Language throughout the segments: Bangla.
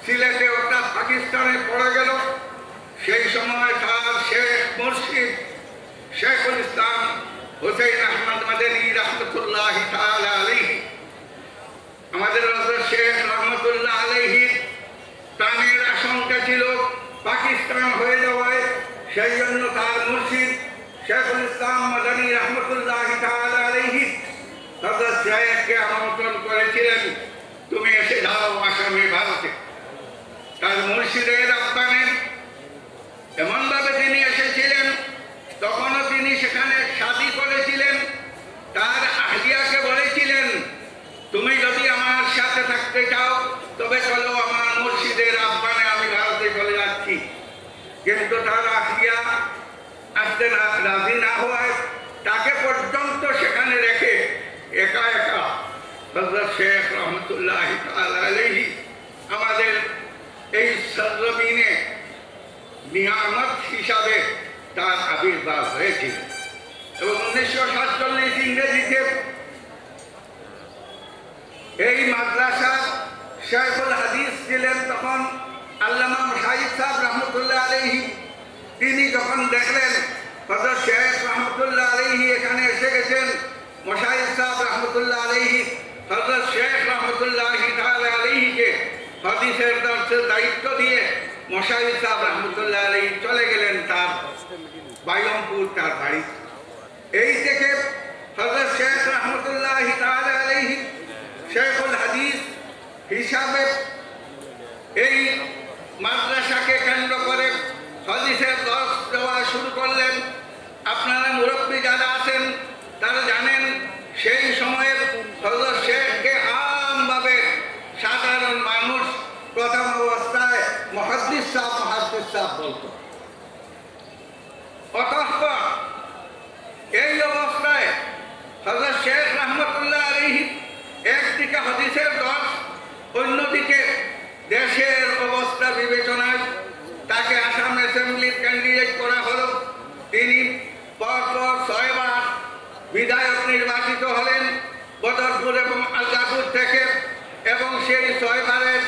সিলেটে অর্থাৎ পাকিস্তানে পড়ে গেল। সেই সময় তার শেখ মুর্শিদ শেখুল ইসলাম হুসাইন আহমদ মাদানী রহমতুল্লাহ তাআলা আলাইহি, আমাদের হযরত শেখ রহমতুল্লাহ আলাইহি প্রাণের আশঙ্কা ছিল পাকিস্তান হয়ে যাওয়ায়। সেই জন্য তার মুর্শিদ শেখুল ইসলাম মাদানী রহমতুল্লাহ তাআলা আলাইহি হযরত শেখকে আমন্ত্রণ করেছিলেন, তুমি এসে যাও আসামে ভারতে। তার মুর্শিদের আহ্বানে এমনভাবে তিনি এসেছিলেন, তখনও তিনি সেখানে শাদী করেছিলেন। তার আহলিয়াকে বলেছিলেন, তুমি যদি আমার সাথে থাকতে চাও তবে চলো, আমার মুর্শিদের আহ্বানে আমি ভারতে চলে যাচ্ছি। কিন্তু তার আহলিয়া আসতে রাজি না হওয়ায় তাকে পর্যন্ত সেখানে রেখে একা একা হযরত শেখ রহমতুল্লাহ তাআলা আলাইহি আমাদের এই সরজমিনে নিয়ামত হিসাবে তার আবির্ভাব হয়েছিল। এবং 1947 ইংরেজিতে এই মাদ্রাসার শেখুল হাদিস ছিলেন তখন আল্লামা মুশাহিদ সাহেব রহমতুল্লাহ আলাইহি। তিনি যখন দেখলেন হযরত শেখ রহমতুল্লাহ আলাইহি এখানে এসে গেছেন, মুশাহিদ সাহেব রহমতুল্লাহ আলাইহি হযরত শেখ রহমতুল্লাহ তাআলা আলাইহিকে হাদিসের দর্শের দায়িত্ব দিয়ে মুশাহিদ সাহেব রহমতুল্লাহ আলাইহি চলে গেলেন তার বাইগমপুর, তার বাড়ি। এই থেকে হযরত শেখ রহমতুল্লাহ তাআলা আলাইহি শেখুল হাদিস হিসাবে এই মাদ্রাসাকে কেন্দ্র করে হাদিসের দর্শ দেওয়া শুরু করলেন। আপনারা মুরব্বী যারা আছেন তারা জানেন, সেই সময়ের হযরত শেখকে আমভাবে সাধারণ মানুষ প্রথম অবস্থায় মুহাদ্দিস সাহেব বলত। অতঃপর এই অবস্থায় হযরত শেখ রহমতুল্লাহ আলাইহি একদিকে হাদিসের দর্শ, অন্যদিকে দেশের অবস্থা বিবেচনায় তাকে আসাম অ্যাসেম্বলির ক্যান্ডিডেট করা হলো। তিনি পরপর 6 বার বিধায়ক নির্বাচিত হলেন বদরপুর এবং আলগাপুর থেকে, এবং সেই 6 বারের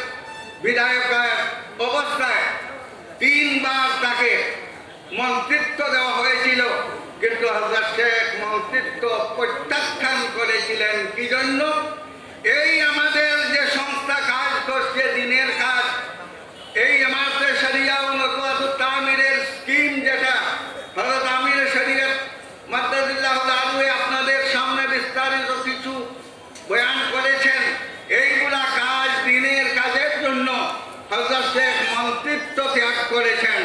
বিধায়কের অবস্থায় 3 বার তাকে মন্ত্রিত্ব দেওয়া হয়েছিল। কিন্তু হযরত শেখ মন্ত্রিত্ব প্রত্যাখ্যান করেছিলেন। কি জন্য? এই আমাদের যে সংস্থা কাজ করছে দিনের কাজ, এই জামাতে শরিয়া ও নকওয়াতুত তামিরের স্কিম, যেটা হযরত আমির শরীয়ত মাদ্দাদিল্লাহ আলহে আপনাদের সামনে বিস্তারিত কিছু বয়ান করেছেন, এইগুলা কাজ দিনের কাজের জন্য হযরত শেখ মন্ত্রিত্ব ত্যাগ করেছেন।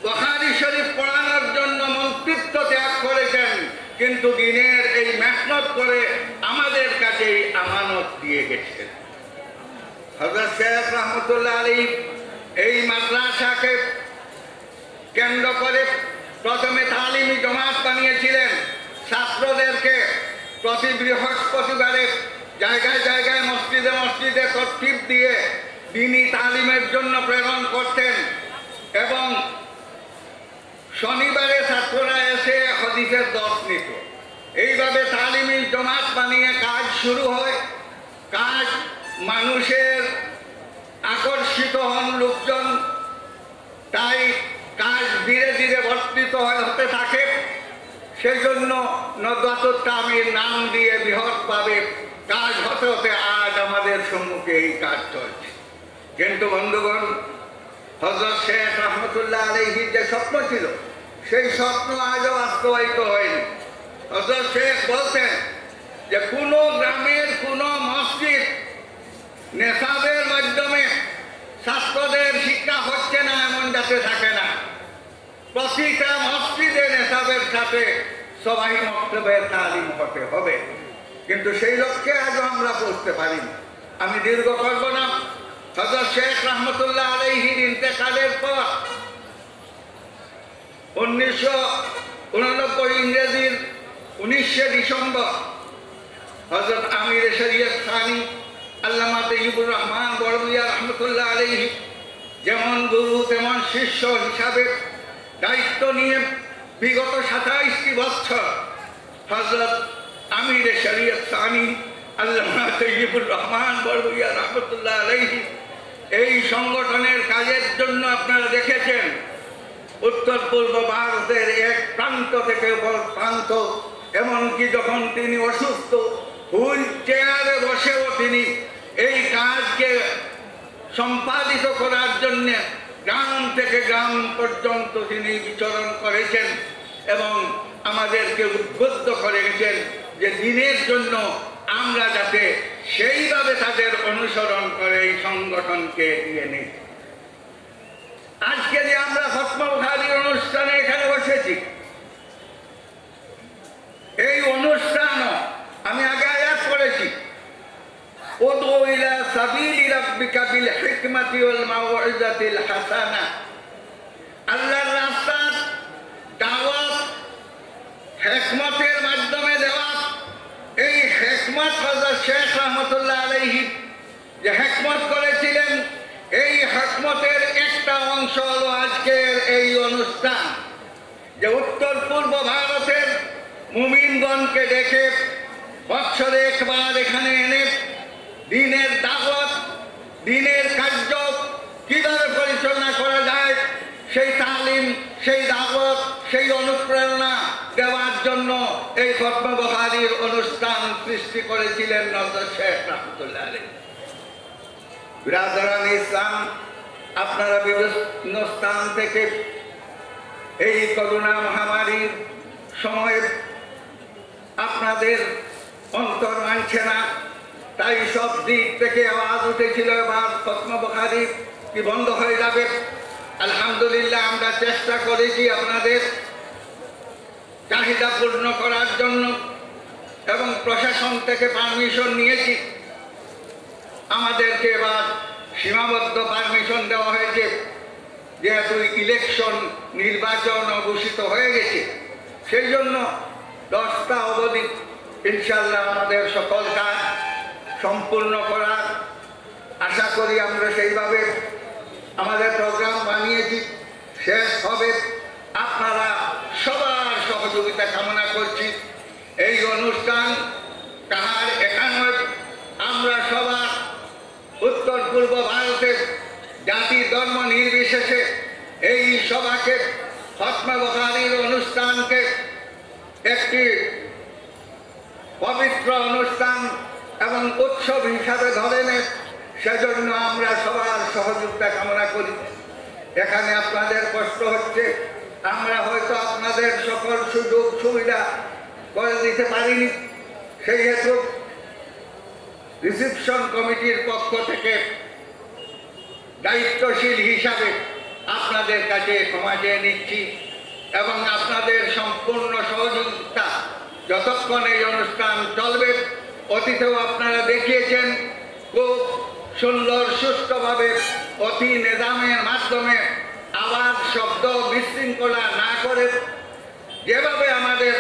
বুখারী শরীফ পড়ানোর জন্য মন্ত্রিত্ব ত্যাগ করেছেন, কিন্তু দিনের এই মেহনত করে আমাদের কাছে আমানত দিয়ে গেছেন। হযরত শেখ রহমতুল্লাহ আলাইহি এই মাদ্রাসাকে কেন্দ্র করে প্রথমে তালিমি জমাত বানিয়েছিলেন। ছাত্রদেরকে প্রতি বৃহস্পতিবারে জায়গায় জায়গায় মসজিদে মসজিদে তরতিব দিয়ে দ্বীনি তালিমের জন্য প্রেরণ করতেন, এবং শনিবারে ছাত্ররা এসে হাদিসের দর্শ নিত। এইভাবে তালিমি জমাত বানিয়ে কাজ শুরু হয়। কাজ মানুষের আকর্ষিত হন লোকজন, তাই কাজ ধীরে ধীরে বর্ধিত হতে থাকে। সেই জন্য নদওয়াতুত তামির নাম দিয়ে বৃহৎভাবে কাজ হতে হতে আজ আমাদের সম্মুখে এই কাজ চলছে। কিন্তু বন্ধুগণ, হযরত শেখ রহমতুল্লাহ আলাইহির যে স্বপ্ন ছিল, সেই স্বপ্ন আজও বাস্তবায়িত হয়নি। হযরত শেখ বলতেন যে কোনো গ্রামের কোনো মসজিদ নেশাবের মাধ্যমে ছাত্রদের শিক্ষা হচ্ছে না এমন যাতে থাকে না, প্রতিটা মসজিদে নেশাবের সাথে সবাই মক্তবের তালিম হতে হবে। কিন্তু সেই লক্ষ্যে আজও আমরা পৌঁছতে পারিনি। আমি দীর্ঘ করব না। হযরত শেখ রহমতুল্লাহ আলাইহির ইন্তেকালের পর 1989 ইংরেজির 19শে ডিসেম্বর হযরত আমির শরীয়ত সানি আল্লামা তৈয়বুর রহমান বড়ভূঁইয়া রহমতুল্লাহ আলাইহি যেমন গুরু তেমন শিষ্য হিসাবে দায়িত্ব নিয়ে বিগত 27টি বছর হযরত আমির শরীয়ত সানি আল্লামা তৈয়বুর রহমান বড়ভূঁইয়া রহমতুল্লাহ আলাইহি এই সংগঠনের কাজের জন্য আপনারা দেখেছেন উত্তর পূর্ব ভারতের এক প্রান্ত থেকে প্রান্ত, এমনকি যখন তিনি অসুস্থ হুইল চেয়ারে বসেও তিনি এই কাজকে সম্পাদিত করার জন্য গ্রাম থেকে গ্রাম পর্যন্ত তিনি বিচরণ করেছেন এবং আমাদেরকে উদ্বুদ্ধ করে গেছেন যে দিনের জন্য আমরা যাতে সেইভাবে তাদের অনুসরণ করে এই সংগঠনকে এগিয়ে নিই। আজকে যে আমরা খতম বুখারীর অনুষ্ঠানে এখানে বসেছি, এই অনুষ্ঠানও আমি আগে আয়াত করেছি, উদউ ইলা সাবিলি রাব্বিকা বিল হিকমাতি ওয়াল মাউইযাতিল হাসানা। আল্লাহর রাস্তার দাওয়াত হিকমতের মাধ্যমে দেওয়া। এই হিকমত হযরত শেখ রহমাতুল্লাহ আলাইহি যে হিকমত করেছিলেন, এই হিকমতের একটা অংশ হলো আজকের এই অনুষ্ঠান, যে উত্তর পূর্ব ভারতের মুমিনগণকে ডেকে বৎসরে একবার এখানে এনে দিনের দাওয়াত, দিনের কার্য কিভাবে পরিচালনা করা যায় সেই তালিম, সেই দাওয়াত, সেই অনুপ্রেরণা দেওয়ার জন্য এই খতম বুখারীর অনুষ্ঠান সৃষ্টি করেছিলেন হযরত শেখ রহমাতুল্লাহ আলাইহি। বিরাদরান ইসলাম, আপনারা বিভিন্ন স্থান থেকে এই করোনা মহামারীর সময়ে আপনাদের অন্তর মানছে না, তাই সব দিক থেকে আওয়াজ উঠেছিল এবার খতম বুখারী কি বন্ধ হয়ে যাবে। আলহামদুলিল্লাহ আমরা চেষ্টা করেছি আপনাদের চাহিদা পূর্ণ করার জন্য এবং প্রশাসন থেকে পারমিশন নিয়েছি। আমাদেরকে এবার সীমাবদ্ধ পারমিশন দেওয়া হয়েছে, যেহেতু ইলেকশন নির্বাচন ঘোষিত হয়ে গেছে, সেই জন্য 10টা অবধি ইনশাআল্লাহ আমাদের সকল কাজ সম্পূর্ণ করার আশা করি। আমরা সেইভাবে আমাদের প্রোগ্রাম বানিয়েছি, শেষ হবে। আপনারা সবার সহযোগিতা কামনা করছি। এই অনুষ্ঠান কাহার একানয়, আমরা সবার উত্তর পূর্ব ভারতের জাতি ধর্ম নির্বিশেষে এই সভাকে খতম বুখারীর অনুষ্ঠানকে একটি পবিত্র অনুষ্ঠান এবং উৎসব হিসাবে ধরে নেয়, সেজন্য আমরা সবার সহযোগিতা কামনা করি। এখানে আপনাদের কষ্ট হচ্ছে, আমরা হয়তো আপনাদের সকল সুযোগ সুবিধা করে দিতে পারিনি, সেই হেতু রিসিপশন কমিটির পক্ষ থেকে দায়িত্বশীল হিসাবে আপনাদের কাছে ক্ষমা চেয়ে নিচ্ছি এবং আপনাদের সম্পূর্ণ সহযোগিতা যতক্ষণ এই অনুষ্ঠান চলবে। অতীতেও আপনারা দেখিয়েছেন খুব সুন্দর সুষ্ঠুভাবে অতি নিজামের মাধ্যমে আওয়াজ শব্দ বিশৃঙ্খলা না করে যেভাবে আমাদের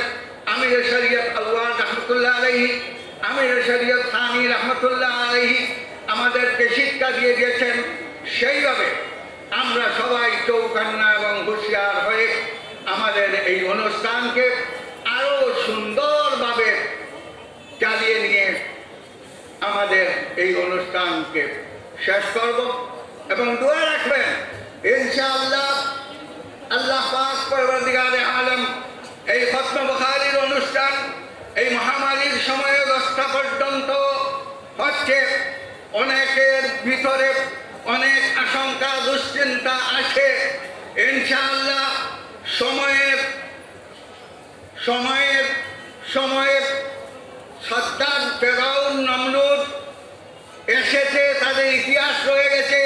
আমির শরীয়ত আউয়াল রহমতুল্লাহ আলাইহি, আমির শরীয়ত সানি রহমতুল্লাহ আলাইহি আমাদেরকে শিক্ষা দিয়ে দিয়েছেন, সেইভাবে আমরা সবাই চৌকান্না এবং হুঁশিয়ার হয়ে আমাদের এই অনুষ্ঠানকে আরো সুন্দরভাবে চালিয়ে নিয়ে আমাদের এই অনুষ্ঠানকে শেষ করব এবং দোয়া রাখবেন ইনশাআল্লাহ আল্লাহ পাক পরবর্তীকালে আলম এই খতম বুখারীর অনুষ্ঠান এই মহামারীর সময়ে 10টা পর্যন্ত হচ্ছে। অনেকের ভিতরে অনেক আশঙ্কা দুশ্চিন্তা আছে, ইনশাআল্লাহ সময়ের সময়ের সময়ের সাদ্দাত ফেরাউন নমরুদ এসেছে, তাদের ইতিহাস রয়ে গেছে,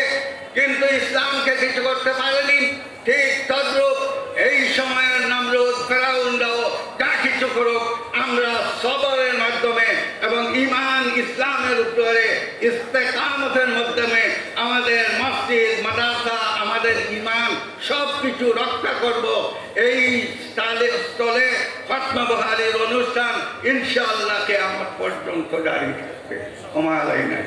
কিন্তু ইসলামকে কিছু করতে পারেনি। ঠিক তদ্রূপ এই সময়ের নমরুদ ফেরাউনরাও যা কিছু করুক, আমরা সবরের মাধ্যমে এবং ঈমান ইসলামের উপরে ইস্তেকামতের মাধ্যমে আমাদের মসজিদ মাদ্রাসা আমাদের ঈমান সব কিছু রক্ষা করব। এই স্থলে খতম বুখারীর অনুষ্ঠান ইনশাআল্লাহ কিয়ামত পর্যন্ত জারি থাকবে। ওমা আলাইনা।